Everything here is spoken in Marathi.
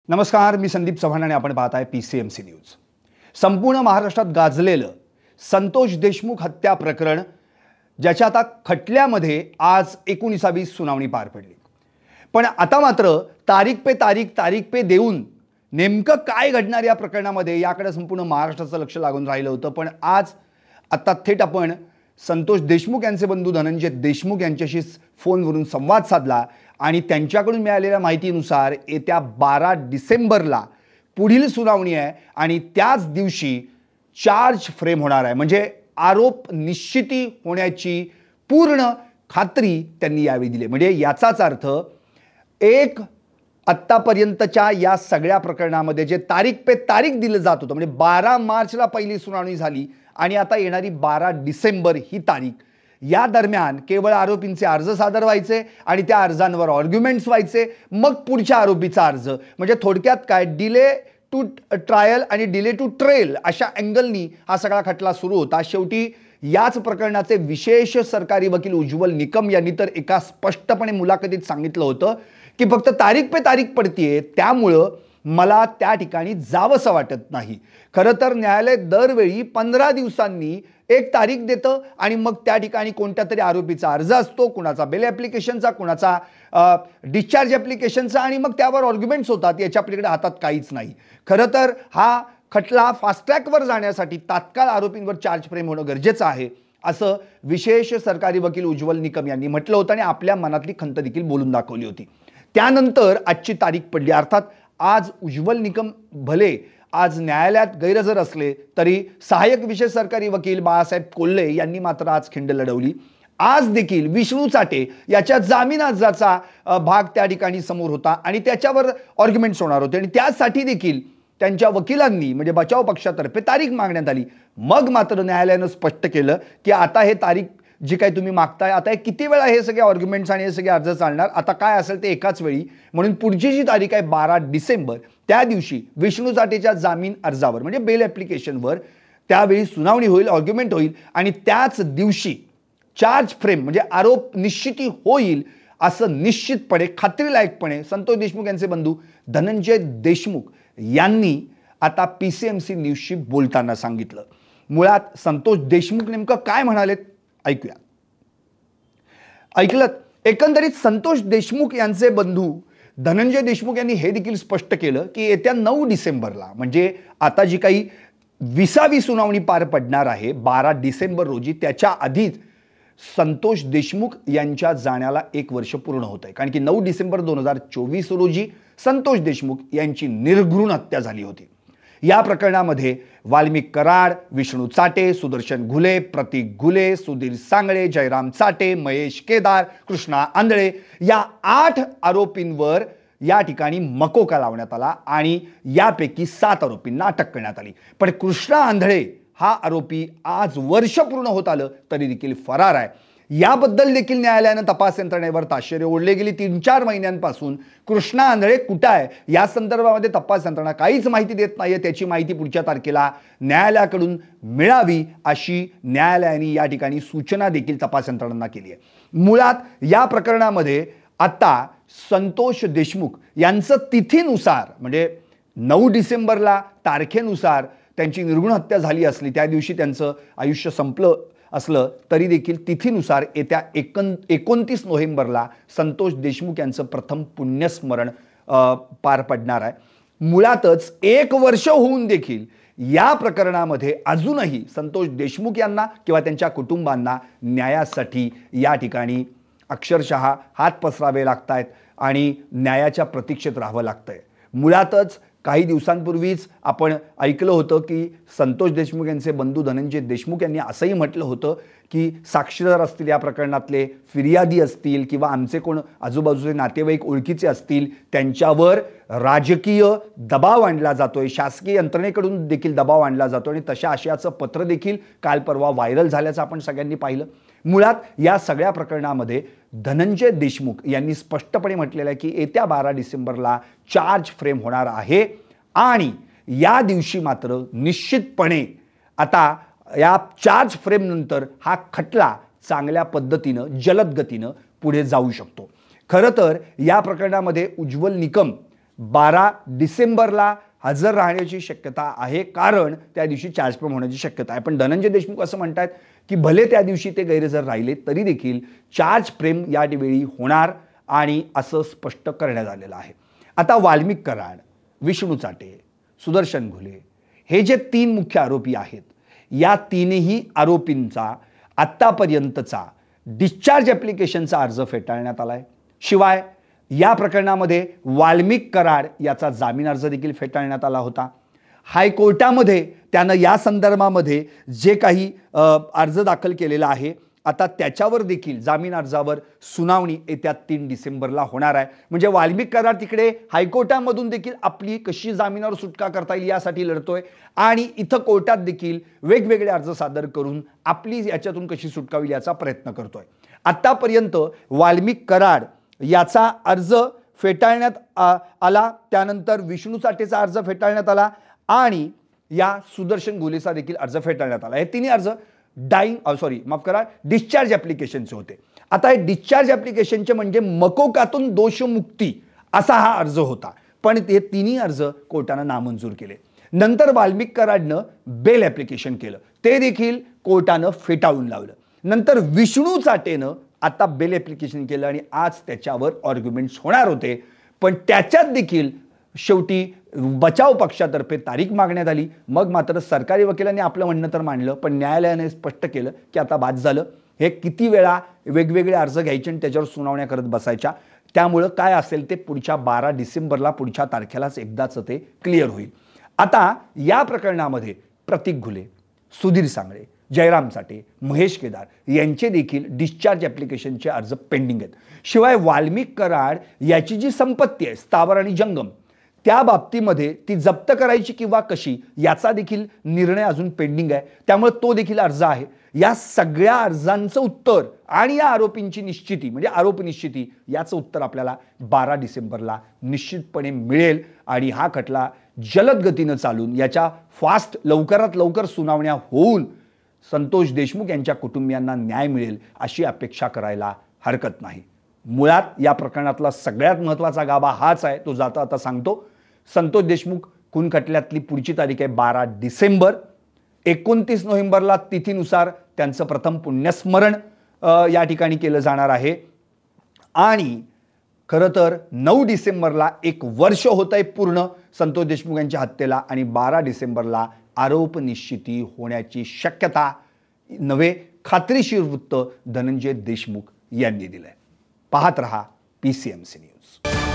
नमस्कार, मी संदीप चव्हाण आणि आपण पाहताय PCMC न्यूज। संपूर्ण महाराष्ट्रात गाजलेलं संतोष देशमुख हत्या प्रकरण, ज्याच्या आता खटल्यामध्ये आज 19वी सुनावणी पार पडली। पण आता मात्र तारीख पे देऊन नेमकं काय घडणार या प्रकरणामध्ये याकडे संपूर्ण महाराष्ट्राचं लक्ष लागून राहिलं होतं। पण आज आता थेट आपण संतोष देशमुख यांचे बंधू धनंजय देशमुख यांच्याशी फोनवरून संवाद साधला आणि त्यांच्याकडून मिळालेल्या माहितीनुसार येत्या 12 डिसेंबरला पुढील सुनावणी आहे आणि त्याच दिवशी चार्ज फ्रेम होणार आहे। म्हणजे आरोप निश्चिती होण्याची पूर्ण खात्री त्यांनी यावेळी दिली। म्हणजे याचाच अर्थ एक आत्तापर्यंतच्या या सगळ्या प्रकरणामध्ये जे तारीख पे तारीख दिलं जात होतं, म्हणजे 12 मार्चला पहिली सुनावणी झाली आणि आता येणारी 12 डिसेंबर ही तारीख, या दरम्यान केवळ आरोपींचे अर्ज सादर व्हायचे आणि त्या अर्जांवर आर्ग्युमेंट्स व्हायचे, मग पुढच्या आरोपीचा अर्ज। म्हणजे थोडक्यात काय, डिले टू ट्रायल आणि डिले टू ट्रेल अशा अँगलनी हा सगळा खटला सुरू होता। शेवटी याच प्रकरणाचे विशेष सरकारी वकील उज्ज्वल निकम यांनी तर एका स्पष्टपणे मुलाखतीत सांगितलं होतं की फक्त तारीख पे तारीख पडतीये, त्यामुळं मला त्या ठिकाणी जावंसं वाटत नाही। खरं तर न्यायालय दरवेळी 15 दिवसांनी एक तारीख देतं आणि मग त्या ठिकाणी कोणत्या तरी आरोपीचा अर्ज असतो, कुणाचा बेल ॲप्लिकेशनचा, कुणाचा डिस्चार्ज ॲप्लिकेशनचा, आणि मग त्यावर आर्ग्युमेंट्स होतात। याच्या आपल्याकडे हातात काहीच नाही। खरं तर हा खटला फास्ट ट्रॅकवर जाण्यासाठी तात्काळ आरोपींवर चार्ज फ्रेम होणं गरजेचं आहे, असं विशेष सरकारी वकील उज्ज्वल निकम यांनी म्हटलं होतं आणि आपल्या मनातली खंत देखील बोलून दाखवली होती। त्यानंतर आजची तारीख पडली। अर्थात आज उज्ज्वल निकम भले आज न्यायालयात गैरहजर असले तरी सहाय्यक विशेष सरकारी वकील बाळासाहेब कोल्हे यांनी मात्र आज खिंड लढवली। आज देखील विष्णू चाटे याच्या जामीन अर्जाचा भाग त्या ठिकाणी समोर होता आणि त्याच्यावर आर्ग्युमेंट्स होणार होते आणि त्यासाठी देखील त्यांच्या वकिलांनी म्हणजे बचाव पक्षातर्फे तारीख मागण्यात आली। मग मात्र न्यायालयानं स्पष्ट केलं की आता हे तारीख जी काही तुम्ही मागताय, आता हे किती वेळा हे सगळे आर्ग्युमेंट्स आणि हे सगळे अर्ज चालणार, आता काय असेल ते एकाच वेळी। म्हणून पुढची जी तारीख आहे 12 डिसेंबर, त्या दिवशी विष्णू चाटेच्या जामीन अर्जावर म्हणजे बेल ॲप्लिकेशनवर त्यावेळी सुनावणी होईल, आर्ग्युमेंट होईल आणि त्याच दिवशी चार्ज फ्रेम म्हणजे आरोप निश्चिती होईल, असं निश्चितपणे खात्रीलायकपणे संतोष देशमुख यांचे बंधू धनंजय देशमुख यांनी आता PCMC न्यूजशी बोलताना सांगितलं। मुळात संतोष देशमुख नेमकं काय म्हणालेत ऐकूया। ऐकलत, एकंदरीत संतोष देशमुख यांचे बंधू धनंजय देशमुख यांनी हे देखील स्पष्ट केलं की येत्या 9 डिसेंबरला म्हणजे आता जी काही 20वी सुनावणी पार पडणार आहे 12 डिसेंबर रोजी, त्याच्या आधीच संतोष देशमुख यांच्या जाण्याला 1 वर्ष पूर्ण होत आहे। कारण की 9 डिसेंबर 2024 रोजी संतोष देशमुख यांची निर्घृण हत्या झाली होती। या प्रकरणामध्ये वाल्मिक कराड, विष्णू चाटे, सुदर्शन घुले, प्रतीक घुले, सुधीर सांगळे, जयराम चाटे, महेश केदार, कृष्णा आंधळे या 8 आरोपींवर या ठिकाणी मकोका लावण्यात आला आणि यापैकी 7 आरोपींना अटक करण्यात आली। पण कृष्णा आंधळे हा आरोपी आज वर्ष पूर्ण होत आलं तरी देखील फरार आहे। याबद्दल देखील न्यायालयानं तपास यंत्रणेवर ताशेरे ओढले। गेली 3-4 महिन्यांपासून कृष्णा आंधळे कुठे आहे या संदर्भामध्ये तपास यंत्रणा काहीच माहिती देत नाहीये। त्याची माहिती पुढच्या तारखेला न्यायालयाकडून मिळावी अशी न्यायालयाने या ठिकाणी सूचना देखील तपास यंत्रणांना केली आहे। मुळात या प्रकरणामध्ये आता संतोष देशमुख यांचं तिथीनुसार म्हणजे 9 डिसेंबरला तारखेनुसार त्यांची निर्घृण हत्या झाली असली, त्या दिवशी त्यांचं आयुष्य संपलं असलं तरी देखील तिथीनुसार येत्या 29 नोव्हेंबरला संतोष देशमुख यांचं प्रथम पुण्यस्मरण पार पडणार आहे। मुळातच 1 वर्ष होऊन देखील या प्रकरणामध्ये अजूनही संतोष देशमुख यांना किंवा त्यांच्या कुटुंबांना न्यायासाठी या ठिकाणी अक्षरशः हात पसरावे लागतायत आणि न्यायाच्या प्रतीक्षेत राहावं लागतंय। मुळातच काही दिवसांपूर्वीच आपण ऐकलं होतं की संतोष देशमुख यांचे बंधू धनंजय देशमुख यांनी असंही म्हटलं होतं की साक्षीदार असतील या प्रकरणातले, फिर्यादी असतील किंवा आमचे कोण आजूबाजूचे नातेवाईक ओळखीचे असतील, त्यांच्यावर राजकीय दबाव आणला जातोय, शासकीय यंत्रणेकडून देखील दबाव आणला जातो आणि तशा आशयाचं पत्र देखील काल परवा व्हायरल झाल्याचं आपण सगळ्यांनी पाहिलं। मुळात या सगळ्या प्रकरणामध्ये धनंजय देशमुख यांनी स्पष्टपणे म्हटलेलं आहे की येत्या 12 डिसेंबरला चार्ज फ्रेम होणार आहे आणि या दिवशी मात्र निश्चितपणे आता या चार्ज फ्रेम नंतर हा खटला चांगल्या पद्धतीनं जलद गतीनं पुढे जाऊ शकतो। खरं तर या प्रकरणामध्ये उज्ज्वल निकम 12 डिसेंबरला हजर राहण्याची शक्यता आहे, कारण त्या दिवशी चार्ज फ्रेम होण्याची शक्यता आहे. पण धनंजय देशमुख असं म्हणतात की भले त्या दिवशी ते गैरहजर राहिले तरी देखील चार्ज फ्रेम या वेळी होणार आणि असं स्पष्ट करण्यात आलेलं आहे. आता वाल्मिक कराड, विष्णू चाटे, सुदर्शन घुले हे जे 3 मुख्य आरोपी आहेत, या तीनही आरोपींचा आत्तापर्यंतचा डिस्चार्ज ॲप्लिकेशनचा अर्ज फेटाळण्यात आला आहे. शिवाय या प्रकरणामध्ये वाल्मिक कराड याचा जामीन अर्ज देखील फेटाळण्यात आला होता. हायकोर्टामध्ये त्यानं या संदर्भामध्ये जे काही अर्ज दाखल केलेला आहे, आता त्याच्यावर देखील जामीन अर्जावर सुनावणी येत्या 3 डिसेंबरला होणार आहे. म्हणजे वाल्मिक कराड तिकडे हायकोर्टामधून देखील आपली कशी जामिनावर सुटका करता येईल यासाठी लढतोय आणि इथं कोर्टात देखील वेगवेगळे अर्ज सादर करून आपली याच्यातून कशी सुटका होईल याचा प्रयत्न करतोय. आतापर्यंत वाल्मिक कराड याचा अर्ज फेटाळण्यात आला, त्यानंतर विष्णू चाटेचा अर्ज फेटाळण्यात आला आणि या सुदर्शन घुलेचा देखील अर्ज फेटाळण्यात आला. हे तिन्ही अर्ज डिस्चार्ज ॲप्लिकेशनचे होते. आता हे डिस्चार्ज ॲप्लिकेशनचे म्हणजे मकोकातून दोषमुक्ती असा हा अर्ज होता, पण ते तिन्ही अर्ज कोर्टानं नामंजूर केले. नंतर वाल्मिक कराडनं बेल ॲप्लिकेशन केलं, ते देखील कोर्टानं फेटाळून लावलं. नंतर विष्णू चाटेनं आता बेल ॲप्लिकेशन केलं आणि आज त्याच्यावर आर्ग्युमेंट्स होणार होते, पण त्याच्यात देखील शेवटी बचाव पक्षातर्फे तारीख मागण्यात आली. मग मात्र सरकारी वकिलांनी आपलं म्हणणं तर मांडलं, पण न्यायालयाने स्पष्ट केलं की आता बाद झालं. हे किती वेळा वेगवेगळे अर्ज घ्यायचे आणि त्याच्यावर सुनावण्या करत बसायच्या, त्यामुळं काय असेल ते पुढच्या 12 डिसेंबरला पुढच्या तारखेलाच एकदाच ते क्लिअर होईल. आता या प्रकरणामध्ये प्रतीक घुले, सुधीर सांगळे, जयराम चाटे, महेश केदार यांचे देखील डिस्चार्ज ॲप्लिकेशनचे अर्ज पेंडिंग आहेत. शिवाय वाल्मिक कराड याची जी संपत्ती आहे स्थावर आणि जंगम, त्या बाबतीमध्ये ती जप्त करायची किंवा कशी याचा देखील निर्णय अजून पेंडिंग आहे, त्यामुळे तो देखील अर्ज आहे. या सगळ्या अर्जांचं उत्तर आणि या आरोपींची निश्चिती म्हणजे आरोपी निश्चिती याचं उत्तर आपल्याला 12 डिसेंबरला निश्चितपणे मिळेल आणि हा खटला जलद गतीनं चालून याच्या लवकरात लवकर सुनावण्या होऊन संतोष देशमुख यांच्या कुटुंबियांना न्याय मिळेल अशी अपेक्षा करायला हरकत नाही. मुळात या प्रकरणातला सगळ्यात महत्त्वाचा गाभा हाच आहे, तो जाता आता सांगतो. संतोष देशमुख खून खटल्यातली पुढची तारीख आहे 12 डिसेंबर. 29 नोव्हेंबरला तिथीनुसार त्यांचं प्रथम पुण्यस्मरण या ठिकाणी केलं जाणार आहे आणि खरं तर 9 डिसेंबरला 1 वर्ष होत आहे पूर्ण संतोष देशमुख यांच्या हत्येला आणि 12 डिसेंबरला आरोप निश्चिती होण्याची शक्यता नवे खात्रीशीर वृत्त धनंजय देशमुख यांनी दिलंय. पाहत रहा PCMC न्यूज.